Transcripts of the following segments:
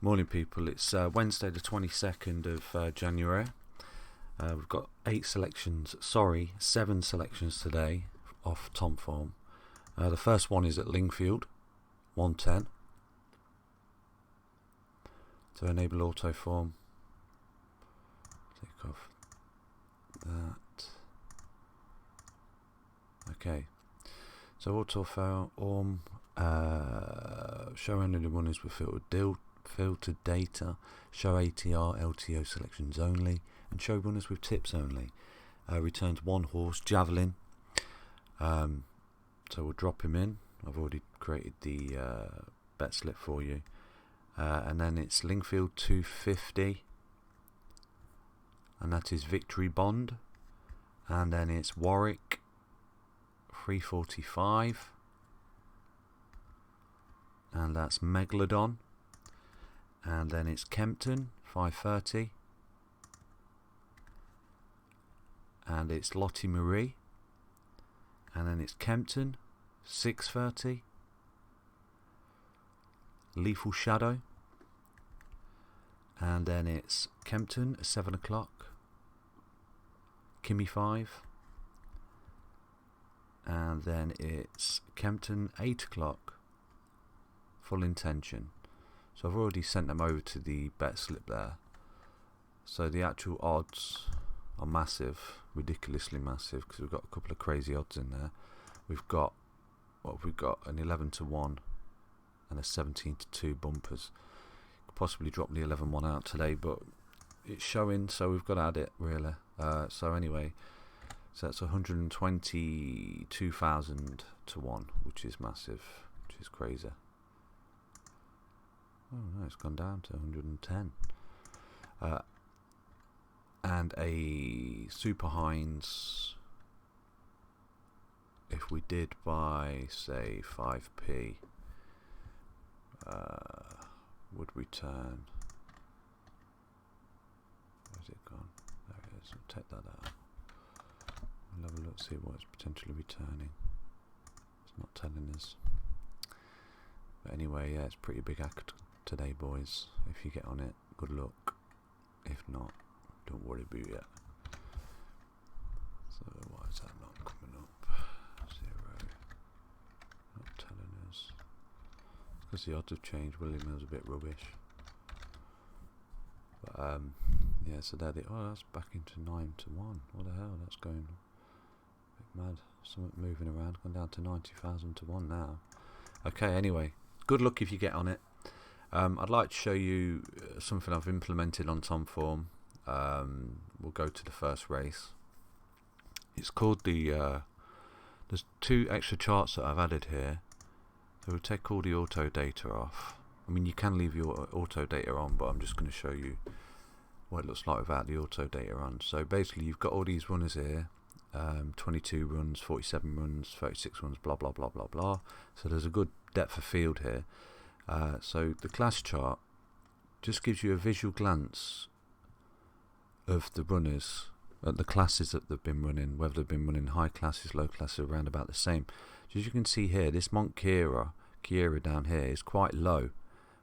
Morning people, it's Wednesday the 22nd of January. We've got 7 selections today off Tomform. The first one is at Lingfield, 110. To enable autoform, take off that. Okay, so autoform, show only the runners with filtered data, show ATR, LTO selections only, and show runners with tips only. Returns one horse, Javelin. So we'll drop him in. I've already created the bet slip for you. And then it's Lingfield 250, and that is Victory Bond. And then it's Warwick 345, and that's Megalodon. And then it's Kempton 530, and it's Lottie Marie. And then it's Kempton 630, Lethal Shadow. And then it's Kempton at 7 o'clock, Kimmy 5. And then it's Kempton 8 o'clock, Full Intention. So I've already sent them over to the bet slip there. So the actual odds are massive, ridiculously massive, because we've got a couple of crazy odds in there. We've got an 11 to 1 and a 17 to 2 bumpers. Could possibly drop the 11-1 out today, but it's showing, so we've got to add it really. So anyway, so that's 122,000 to 1, which is massive, which is crazy. Oh no, it's gone down to 110. And a Super Heinz, if we did by say 5p, would return. Where's it gone? There it is. I'll take that out. We'll have a look, see what it's potentially returning. It's not telling us. But anyway, yeah, it's pretty big act today, boys. If you get on it, good luck. If not, don't worry about it. So why is that not coming up? 0. Not telling us. It's because the odds have changed. William Mill's a bit rubbish. But yeah, so there they. Oh, that's back into 9 to 1. What the hell? That's going a bit mad. Something moving around. Gone down to 90,000 to 1 now. Okay. Anyway, good luck if you get on it. I'd like to show you something I've implemented on Tomform. We'll go to the first race. It's called the there's 2 extra charts that I've added here. So we'll take all the auto data off. I mean, you can leave your auto data on, but I'm just going to show you what it looks like without the auto data on. So basically you've got all these runners here, 22 runs, 47 runs, 36 runs, blah blah blah blah blah. So there's a good depth of field here. So the class chart just gives you a visual glance of the runners, the classes that they've been running, whether they've been running high classes, low classes, around about the same. So as you can see here, this Kiera down here is quite low,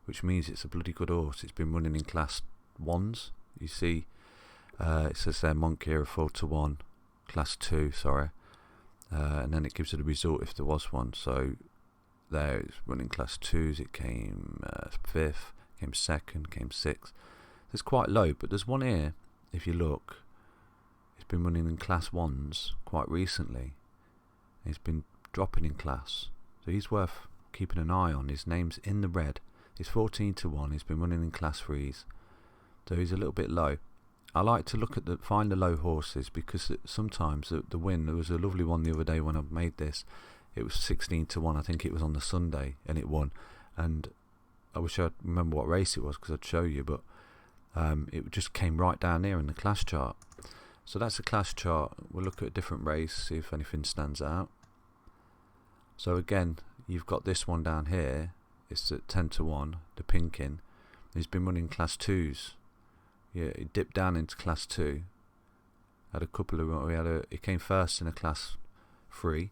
which means it's a bloody good horse. It's been running in class 1s. You see, it says there Kiera 4 to 1, class 2, sorry, and then it gives you the result if there was one. So there it's running class 2s, it came 5th, came 2nd, came 6th. It's quite low, but there's one here, if you look, it's been running in class 1s quite recently. It's been dropping in class, so he's worth keeping an eye on. His name's in the red. He's 14 to 1, he's been running in class 3s, so he's a little bit low. I like to look at find the low horses, because sometimes the win, there was a lovely one the other day when I made this. It was 16 to 1, I think it was on the Sunday, and it won. And I wish I'd remember what race it was, because I'd show you, but it just came right down there in the class chart. So that's a class chart. We'll look at a different race, see if anything stands out. So again, you've got this one down here. It's at 10 to 1, the Pinkin. He's been running class 2s. Yeah, it dipped down into class 2. Had a couple of, he came first in a class 3.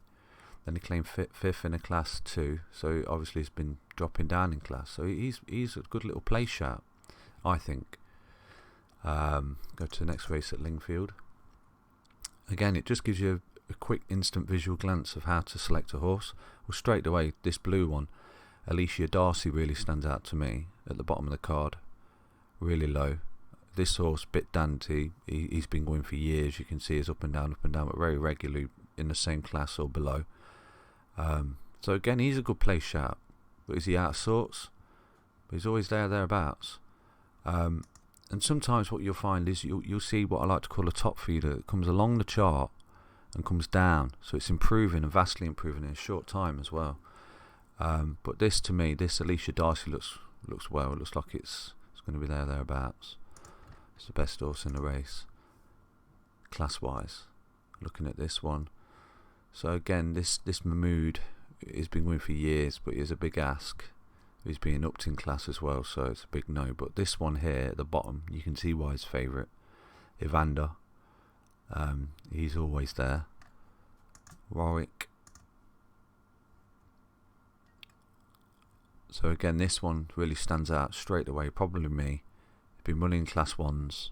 Then he claimed fifth in a Class 2, so obviously he's been dropping down in class. So he's a good little play shout, I think. Go to the next race at Lingfield. Again, it just gives you a quick instant visual glance of how to select a horse. Well, straight away, this blue one, Alicia Darcy, really stands out to me at the bottom of the card. Really low. This horse, bit dainty, he's been going for years. You can see he's up and down, but very regularly in the same class or below. So again, he's a good play shout. But is he out of sorts? But he's always thereabouts. And sometimes what you'll find is you'll see what I like to call a top feeder that comes along the chart and comes down. So it's improving and vastly improving in a short time as well. But this, to me, this Alicia Darcy looks well. It looks like it's going to be thereabouts. It's the best horse in the race, class-wise. Looking at this one. So again, this Mahmood has been going for years, but he has a big ask. He's being upped in class as well, so it's a big no. But this one here at the bottom, you can see why his favourite, Evander. He's always there. Warwick. So again, this one really stands out straight away. Probably me. He's been running Class 1s.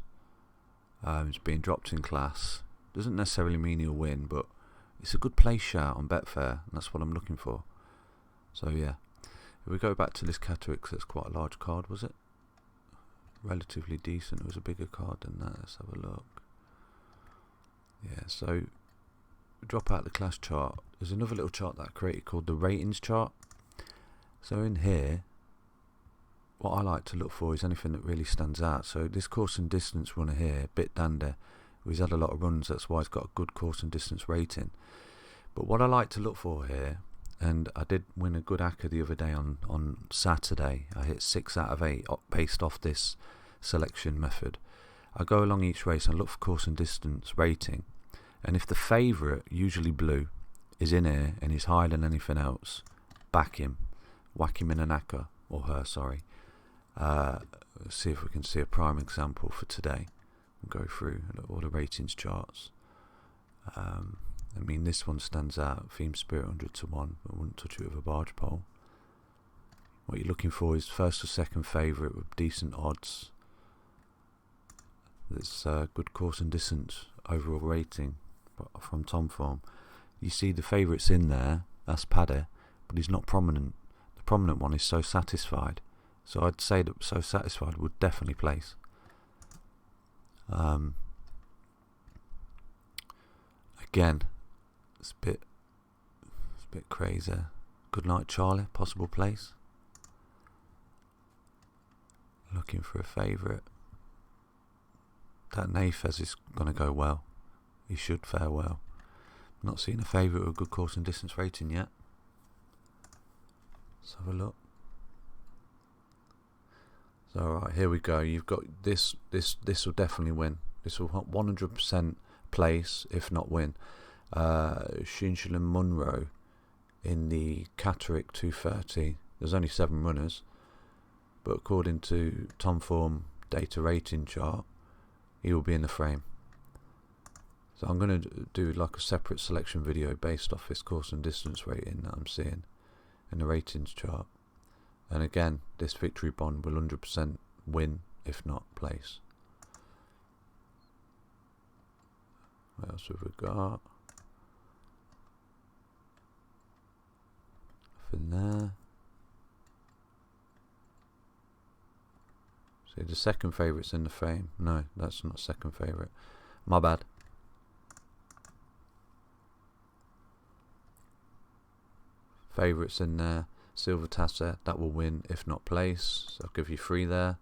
He's being dropped in class. Doesn't necessarily mean he'll win, but it's a good play shout on Betfair, and that's what I'm looking for. So yeah, if we go back to this Catterick, that's quite a large card, was it? Relatively decent. It was a bigger card than that. Let's have a look. Yeah, so we drop out the class chart. There's another little chart that I created called the ratings chart. So in here, what I like to look for is anything that really stands out. So this course and distance runner here, bit dander. He's had a lot of runs, that's why he's got a good course and distance rating. But what I like to look for here, and I did win a good ACCA the other day on Saturday. I hit 6 out of 8 based off this selection method. I go along each race and look for course and distance rating. And if the favourite, usually blue, is in here and is higher than anything else, back him. Whack him in an ACCA, or her, sorry. Let's see if we can see a prime example for today. Go through all the ratings charts. I mean, this one stands out. Theme Spirit 100 to 1. I wouldn't touch it with a barge pole. What you're looking for is first or second favourite with decent odds. There's good course and distance overall rating from Tomform. You see the favourites in there. That's Paddy, but he's not prominent. The prominent one is So Satisfied. So I'd say that So Satisfied would definitely place. Again, it's a bit crazy. Good Night Charlie, possible place. Looking for a favourite. That Nafez is going to go well. He should fare well. Not seen a favourite with a good course and distance rating yet. Let's have a look. So right, here we go. You've got this will definitely win. This will 100% place, if not win. Shinchalin Munro in the Catterick 230. There's only 7 runners, but according to Tomform data rating chart, he will be in the frame. So I'm going to do like a separate selection video based off this course and distance rating that I'm seeing in the ratings chart. And again, this victory bond will 100% win, if not place. What else have we got? Nothing there. See, the second favourite's in the frame. No, that's not second favourite. My bad. Favourites in there. Silver Tasser, that will win, if not place. So I'll give you 3 there.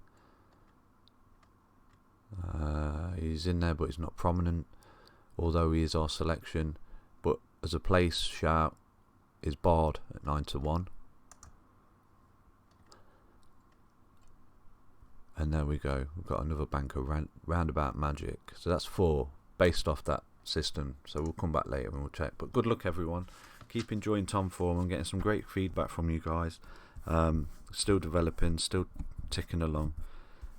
He's in there, but he's not prominent, although he is our selection. But as a place shout, is Bard at 9 to 1. And there we go. We've got another banker, Roundabout Magic. So that's 4 based off that system. So we'll come back later and we'll check. But good luck, everyone. Keep enjoying Tomform. I'm getting some great feedback from you guys. Still developing, still ticking along.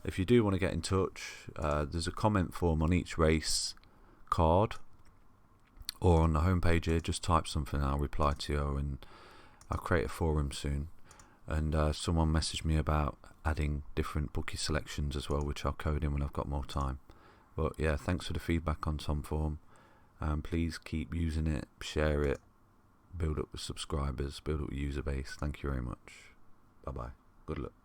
If you do want to get in touch, there's a comment form on each race card or on the homepage here, just type something and I'll reply to you, and I'll create a forum soon. And someone messaged me about adding different bookie selections as well, which I'll code in when I've got more time. But yeah, thanks for the feedback on Tomform. Please keep using it, share it, build up the subscribers, build up the user base. Thank you very much. Bye bye. Good luck.